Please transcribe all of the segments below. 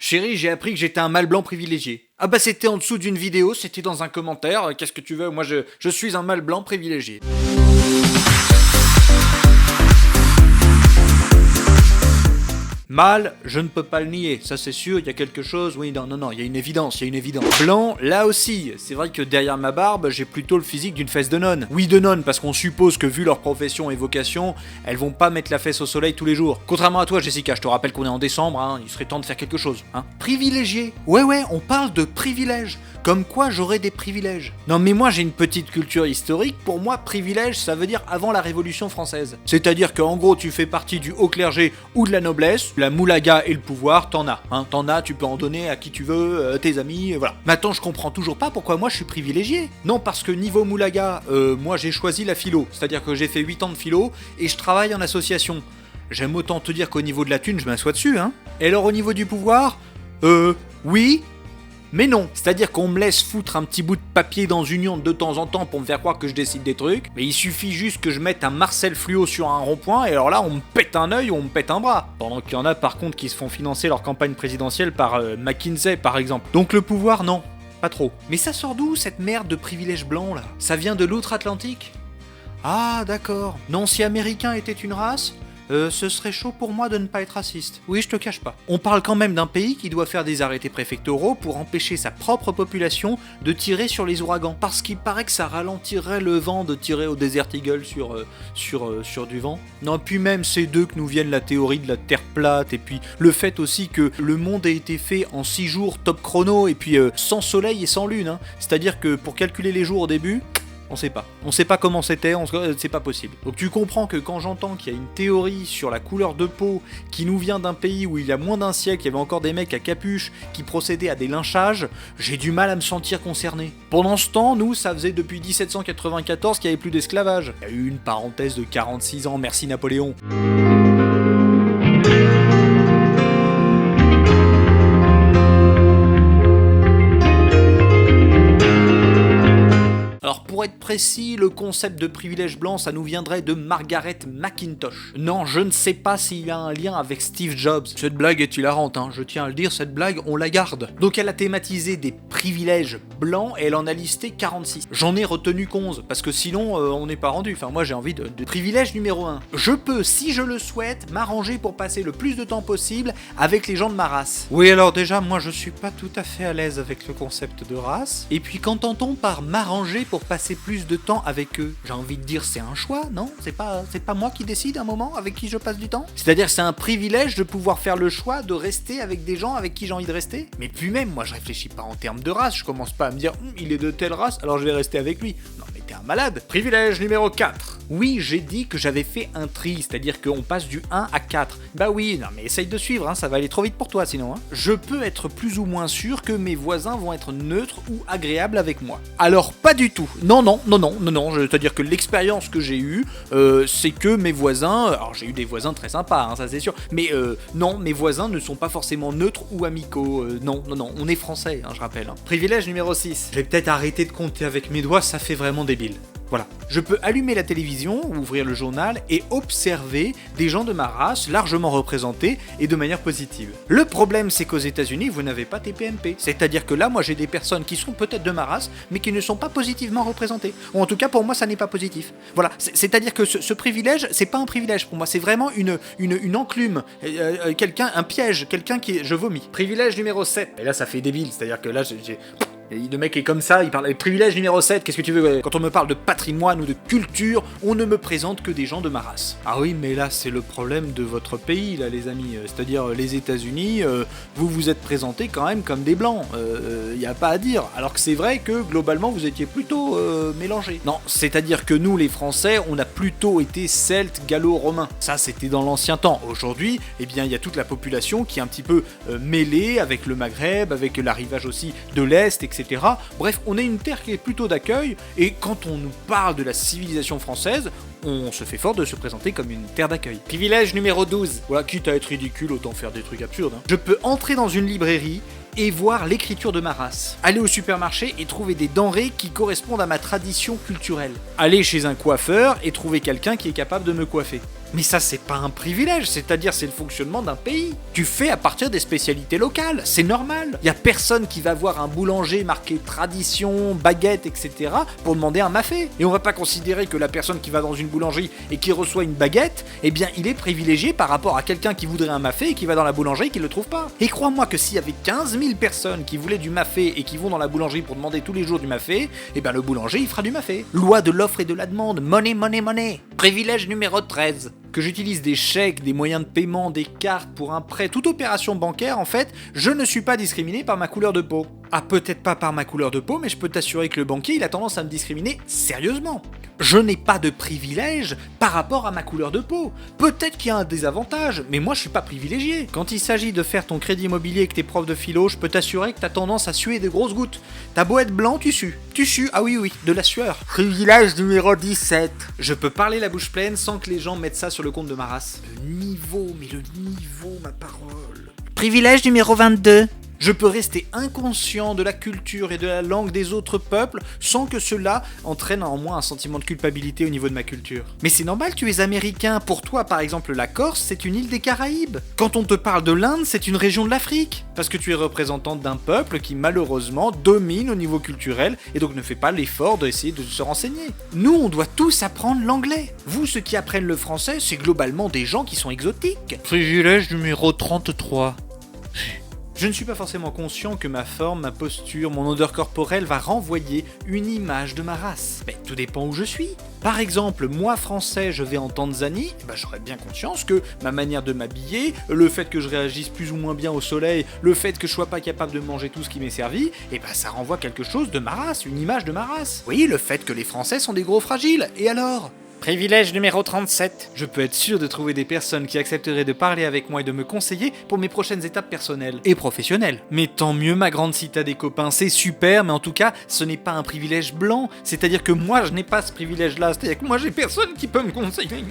Chérie, j'ai appris que j'étais un mâle blanc privilégié. Ah bah c'était en dessous d'une vidéo, c'était dans un commentaire, qu'est-ce que tu veux, moi je suis un mâle blanc privilégié. Mâle, je ne peux pas le nier, ça c'est sûr, il y a quelque chose, oui, non, il y a une évidence. Blanc, là aussi, c'est vrai que derrière ma barbe, j'ai plutôt le physique d'une fesse de nonne. Oui, de nonne, parce qu'on suppose que vu leur profession et vocation, elles vont pas mettre la fesse au soleil tous les jours. Contrairement à toi, Jessica, je te rappelle qu'on est en décembre, hein, il serait temps de faire quelque chose, hein. Privilégié. Ouais, on parle de privilèges. Comme quoi j'aurais des privilèges. Non mais moi j'ai une petite culture historique, pour moi privilège ça veut dire avant la Révolution française. C'est-à-dire qu'en gros tu fais partie du haut clergé ou de la noblesse, la moulaga et le pouvoir, t'en as. Hein. T'en as, tu peux en donner à qui tu veux, tes amis, voilà. Maintenant je comprends toujours pas pourquoi moi je suis privilégié. Non parce que niveau moulaga, moi j'ai choisi la philo, c'est-à-dire que j'ai fait 8 ans de philo et je travaille en association. J'aime autant te dire qu'au niveau de la thune je m'assois dessus, hein. Et alors au niveau du pouvoir, oui. Mais non, c'est-à-dire qu'on me laisse foutre un petit bout de papier dans une urne de temps en temps pour me faire croire que je décide des trucs, mais il suffit juste que je mette un Marcel Fluo sur un rond-point et alors là on me pète un œil ou on me pète un bras. Pendant qu'il y en a par contre qui se font financer leur campagne présidentielle par McKinsey par exemple. Donc le pouvoir non, pas trop. Mais ça sort d'où cette merde de privilèges blancs là ? Ça vient de l'outre-Atlantique ? Ah d'accord. Non, si américain était une race ? Ce serait chaud pour moi de ne pas être raciste. Oui, je te cache pas. On parle quand même d'un pays qui doit faire des arrêtés préfectoraux pour empêcher sa propre population de tirer sur les ouragans. Parce qu'il paraît que ça ralentirait le vent de tirer au Desert Eagle sur du vent. Non, puis même c'est d'eux que nous viennent la théorie de la Terre plate, et puis le fait aussi que le monde a été fait en 6 jours top chrono, et puis sans soleil et sans lune. Hein. C'est-à-dire que pour calculer les jours au début... On sait pas comment c'était, c'est pas possible. Donc tu comprends que quand j'entends qu'il y a une théorie sur la couleur de peau qui nous vient d'un pays où il y a moins d'un siècle, il y avait encore des mecs à capuche qui procédaient à des lynchages, j'ai du mal à me sentir concerné. Pendant ce temps, nous, ça faisait depuis 1794 qu'il n'y avait plus d'esclavage. Il y a eu une parenthèse de 46 ans, merci Napoléon. Pour être précis, le concept de privilège blanc, ça nous viendrait de Margaret McIntosh. Non, je ne sais pas s'il y a un lien avec Steve Jobs. Cette blague est hilarante, hein, je tiens à le dire, cette blague, on la garde. Donc elle a thématisé des privilèges blancs et elle en a listé 46. J'en ai retenu 11, parce que sinon, on n'est pas rendu. Enfin, moi j'ai envie de... Privilège numéro 1. Je peux, si je le souhaite, m'arranger pour passer le plus de temps possible avec les gens de ma race. Oui, alors déjà, moi je suis pas tout à fait à l'aise avec le concept de race. Et puis qu'entend-on par m'arranger pour passer plus de temps avec eux? J'ai envie de dire c'est un choix, non? C'est pas moi qui décide un moment avec qui je passe du temps? C'est-à-dire c'est un privilège de pouvoir faire le choix de rester avec des gens avec qui j'ai envie de rester? Mais puis même, moi je réfléchis pas en termes de race, je commence pas à me dire il est de telle race, alors je vais rester avec lui. Non mais t'es un malade. Privilège numéro 4. Oui, j'ai dit que j'avais fait un tri, c'est-à-dire qu'on passe du 1 à 4. Bah oui, non mais essaye de suivre, hein, ça va aller trop vite pour toi sinon. Hein. Je peux être plus ou moins sûr que mes voisins vont être neutres ou agréables avec moi. Alors pas du tout. Non, c'est-à-dire que l'expérience que j'ai eue, c'est que mes voisins, alors j'ai eu des voisins très sympas, hein, ça c'est sûr, mais non, mes voisins ne sont pas forcément neutres ou amicaux, non, on est français, hein, je rappelle. Hein. Privilège numéro 6. Je vais peut-être arrêter de compter avec mes doigts, ça fait vraiment débile. Voilà. Je peux allumer la télévision ou ouvrir le journal et observer des gens de ma race largement représentés et de manière positive. Le problème, c'est qu'aux États-Unis, vous n'avez pas TPMP. C'est-à-dire que là, moi, j'ai des personnes qui sont peut-être de ma race, mais qui ne sont pas positivement représentées. Ou en tout cas, pour moi, ça n'est pas positif. Voilà. C'est-à-dire que ce privilège, c'est pas un privilège pour moi. C'est vraiment une enclume. Un piège. Quelqu'un qui... Je vomis. Privilège numéro 7. Et là, ça fait débile. C'est-à-dire que là, le mec est comme ça, il parle privilège numéro 7, qu'est-ce que tu veux? Quand on me parle de patrimoine ou de culture, on ne me présente que des gens de ma race. Ah oui, mais là c'est le problème de votre pays, là les amis, c'est-à-dire les États-Unis, vous vous êtes présentés quand même comme des blancs, y a pas à dire, alors que c'est vrai que globalement vous étiez plutôt mélangés. Non, c'est-à-dire que nous les Français, on a plutôt été celtes, gallo-romains. Ça c'était dans l'ancien temps. Aujourd'hui, eh bien il y a toute la population qui est un petit peu mêlée avec le Maghreb, avec l'arrivage aussi de l'Est, etc. Bref, on est une terre qui est plutôt d'accueil, et quand on nous parle de la civilisation française, on se fait fort de se présenter comme une terre d'accueil. Privilège numéro 12. Voilà, quitte à être ridicule, autant faire des trucs absurdes. Hein. Je peux entrer dans une librairie et voir l'écriture de ma race. Aller au supermarché et trouver des denrées qui correspondent à ma tradition culturelle. Aller chez un coiffeur et trouver quelqu'un qui est capable de me coiffer. Mais ça, c'est pas un privilège, c'est-à-dire c'est le fonctionnement d'un pays. Tu fais à partir des spécialités locales, c'est normal. Y a personne qui va voir un boulanger marqué tradition, baguette, etc. pour demander un mafé. Et on va pas considérer que la personne qui va dans une boulangerie et qui reçoit une baguette, eh bien il est privilégié par rapport à quelqu'un qui voudrait un mafé et qui va dans la boulangerie et qui le trouve pas. Et crois-moi que s'il y avait 15 000 personnes qui voulaient du mafé et qui vont dans la boulangerie pour demander tous les jours du mafé, eh bien le boulanger il fera du mafé. Loi de l'offre et de la demande, money, money, money. Privilège numéro 13. Que j'utilise des chèques, des moyens de paiement, des cartes pour un prêt, toute opération bancaire, en fait, je ne suis pas discriminé par ma couleur de peau. Ah, peut-être pas par ma couleur de peau, mais je peux t'assurer que le banquier, il a tendance à me discriminer sérieusement. Je n'ai pas de privilège par rapport à ma couleur de peau. Peut-être qu'il y a un désavantage, mais moi je suis pas privilégié. Quand il s'agit de faire ton crédit immobilier avec tes profs de philo, je peux t'assurer que t'as tendance à suer des grosses gouttes. T'as beau être blanc, tu sues. Tu sues, ah oui, de la sueur. Privilège numéro 17. Je peux parler la bouche pleine sans que les gens mettent ça sur le compte de ma race. Le niveau, ma parole. Privilège numéro 22. Je peux rester inconscient de la culture et de la langue des autres peuples sans que cela entraîne en moi un sentiment de culpabilité au niveau de ma culture. Mais c'est normal, tu es américain. Pour toi, par exemple, la Corse, c'est une île des Caraïbes. Quand on te parle de l'Inde, c'est une région de l'Afrique. Parce que tu es représentante d'un peuple qui, malheureusement, domine au niveau culturel et donc ne fait pas l'effort d'essayer de se renseigner. Nous, on doit tous apprendre l'anglais. Vous, ceux qui apprennent le français, c'est globalement des gens qui sont exotiques. Privilège numéro 33. Je ne suis pas forcément conscient que ma forme, ma posture, mon odeur corporelle va renvoyer une image de ma race. Mais tout dépend où je suis. Par exemple, moi français, je vais en Tanzanie, j'aurais bien conscience que ma manière de m'habiller, le fait que je réagisse plus ou moins bien au soleil, le fait que je sois pas capable de manger tout ce qui m'est servi, ça renvoie quelque chose de ma race, une image de ma race. Oui, le fait que les Français sont des gros fragiles, et alors ? Privilège numéro 37. Je peux être sûr de trouver des personnes qui accepteraient de parler avec moi et de me conseiller pour mes prochaines étapes personnelles et professionnelles. Mais tant mieux ma grande, si t'as des copains, c'est super, mais en tout cas, ce n'est pas un privilège blanc. C'est-à-dire que moi, je n'ai pas ce privilège-là. C'est-à-dire que moi, j'ai personne qui peut me conseiller.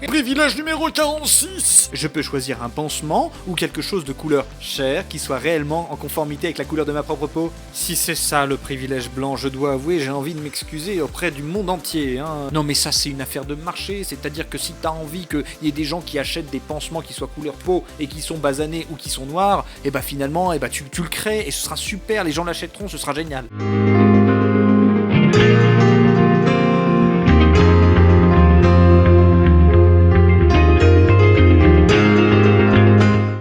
Privilège numéro 46. Je peux choisir un pansement ou quelque chose de couleur chair qui soit réellement en conformité avec la couleur de ma propre peau. Si c'est ça le privilège blanc, je dois avouer, j'ai envie de m'excuser auprès du monde entier. Non mais ça, c'est une affaire de marché, c'est-à-dire que si t'as envie qu'il y ait des gens qui achètent des pansements qui soient couleur peau et qui sont basanés ou qui sont noirs, finalement tu le crées et ce sera super, les gens l'achèteront, ce sera génial.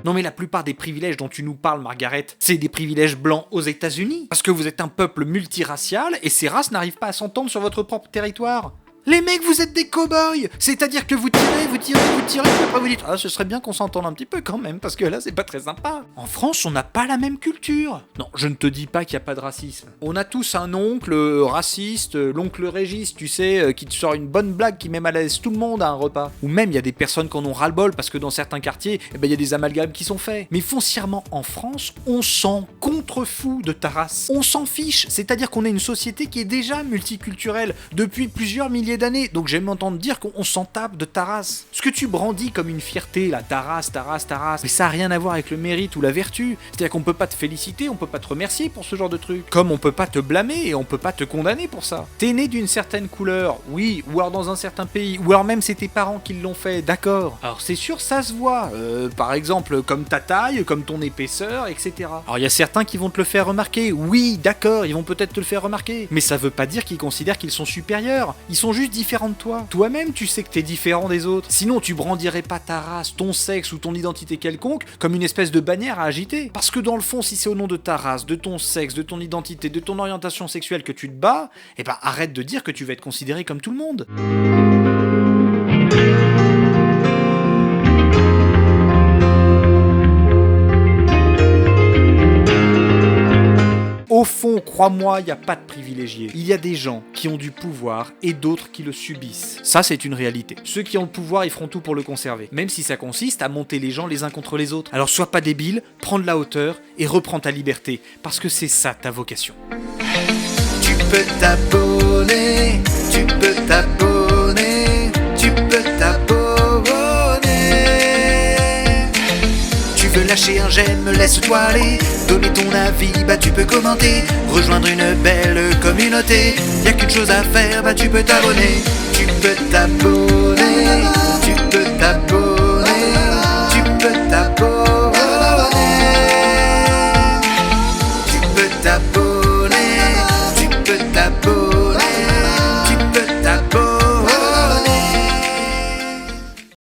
Non mais la plupart des privilèges dont tu nous parles, Margaret, c'est des privilèges blancs aux États-Unis, parce que vous êtes un peuple multiracial et ces races n'arrivent pas à s'entendre sur votre propre territoire. Les mecs, vous êtes des cow-boys. C'est-à-dire que vous tirez, puis après vous dites « Ah, ce serait bien qu'on s'entende un petit peu quand même, parce que là, c'est pas très sympa. » En France, on n'a pas la même culture. Non, je ne te dis pas qu'il n'y a pas de racisme. On a tous un oncle raciste, l'oncle Régis, tu sais, qui te sort une bonne blague qui met mal à l'aise tout le monde à un repas. Ou même, il y a des personnes qui en ont ras-le-bol, parce que dans certains quartiers, il y a des amalgames qui sont faits. Mais foncièrement, en France, on s'en contrefout de ta race. On s'en fiche. C'est-à-dire qu'on est une société qui est déjà multiculturelle depuis plusieurs milliers d'années, donc j'aime entendre dire qu'on s'en tape de ta race. Ce que tu brandis comme une fierté, là, ta race, mais ça a rien à voir avec le mérite ou la vertu. C'est-à-dire qu'on peut pas te féliciter, on peut pas te remercier pour ce genre de truc. Comme on peut pas te blâmer et on peut pas te condamner pour ça. T'es né d'une certaine couleur, oui, ou alors dans un certain pays, ou alors même c'est tes parents qui l'ont fait, d'accord. Alors c'est sûr, ça se voit. Par exemple, comme ta taille, comme ton épaisseur, etc. Alors il y a certains qui vont te le faire remarquer, oui, d'accord, ils vont peut-être te le faire remarquer. Mais ça veut pas dire qu'ils considèrent qu'ils sont supérieurs. Ils sont juste différent de toi. Toi-même, tu sais que t'es différent des autres. Sinon, tu brandirais pas ta race, ton sexe ou ton identité quelconque comme une espèce de bannière à agiter. Parce que dans le fond, si c'est au nom de ta race, de ton sexe, de ton identité, de ton orientation sexuelle que tu te bats, arrête de dire que tu vas être considéré comme tout le monde. Au fond, crois-moi, il n'y a pas de privilégiés. Il y a des gens qui ont du pouvoir et d'autres qui le subissent. Ça, c'est une réalité. Ceux qui ont le pouvoir, ils feront tout pour le conserver. Même si ça consiste à monter les gens les uns contre les autres. Alors sois pas débile, prends de la hauteur et reprends ta liberté. Parce que c'est ça ta vocation. Tu peux t'abonner, tu peux t'abonner, tu peux t'abonner. Tu veux lâcher un j'aime, laisse-toi aller. Donner ton avis, tu peux commenter. Rejoindre une belle communauté. Y'a qu'une chose à faire, tu peux t'abonner. Tu peux t'abonner. Tu peux t'abonner, tu peux t'abonner, tu peux t'abonner, tu peux t'abonner, tu peux t'abonner.